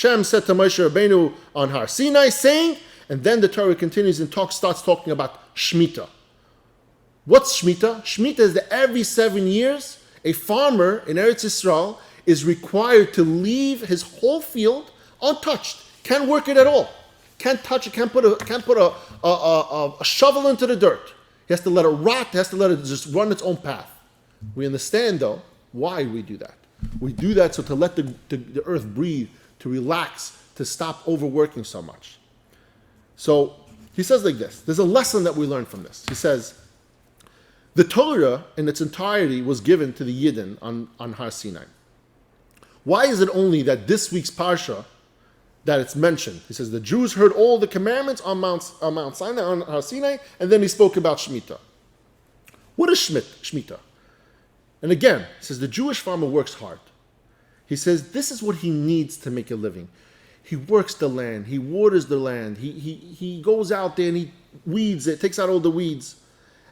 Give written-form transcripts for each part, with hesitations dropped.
Hashem said to Moshe Rabbeinu on Har Sinai, saying, and then the Torah continues and starts talking about Shmita. What's Shmita? Shmita is that every 7 years, a farmer in Eretz Yisrael is required to leave his whole field untouched. Can't work it at all. Can't touch it. Can't put a shovel into the dirt. He has to let it rot. He has to let it just run its own path. We understand, though, why we do that. We do that so to let the earth breathe, to relax, to stop overworking so much. So he says like this. There's a lesson that we learn from this. He says, the Torah in its entirety was given to the Yidden on Har Sinai. Why is it only that this week's Parsha that it's mentioned? He says the Jews heard all the commandments on Mount Sinai, on Har Sinai, and then he spoke about Shmita. What is Shmita? And again, he says the Jewish farmer works hard. He says this is what he needs to make a living. He works the land, he waters the land, he goes out there and he weeds it, takes out all the weeds.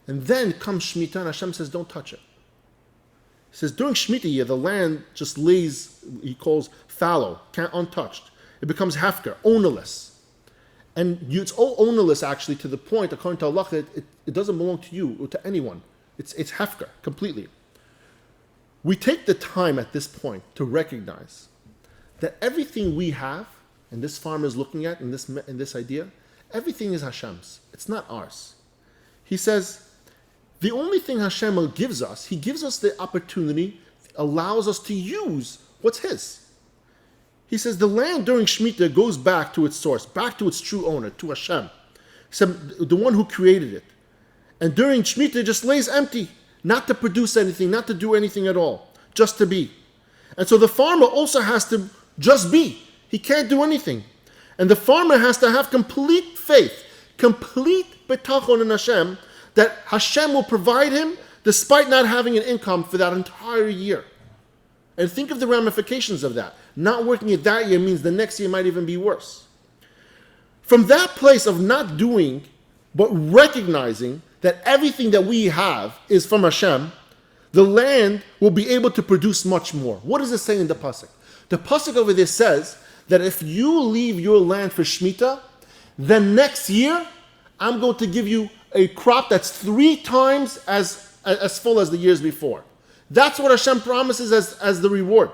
And then comes Shmita, and Hashem says, don't touch it. He says, during Shmita year, the land just lays, he calls fallow, untouched. It becomes hefker, ownerless. And it's all ownerless, actually, to the point, according to Allah, it doesn't belong to you or to anyone. It's hefker, completely. We take the time at this point to recognize that everything we have, and this farmer is looking at in this idea, everything is Hashem's. It's not ours. He says, the only thing Hashem gives us, he gives us the opportunity, allows us to use what's his. He says the land during Shemitah goes back to its source, back to its true owner, to Hashem, the one who created it. And during Shemitah it just lays empty, not to produce anything, not to do anything at all, just to be. And so the farmer also has to just be. He can't do anything. And the farmer has to have complete faith, complete betachon in Hashem, that Hashem will provide him despite not having an income for that entire year. And think of the ramifications of that. Not working it that year means the next year might even be worse. From that place of not doing, but recognizing that everything that we have is from Hashem, the land will be able to produce much more. What does it say in the Pasuk? The Pasuk over there says that if you leave your land for Shemitah, then next year, I'm going to give you a crop that's 3 times as full as the years before. That's what Hashem promises as the reward.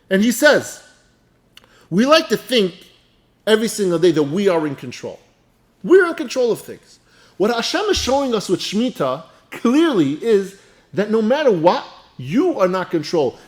And he says, we like to think every single day that we are in control. We're in control of things. What Hashem is showing us with Shemitah clearly is that no matter what, you are not control.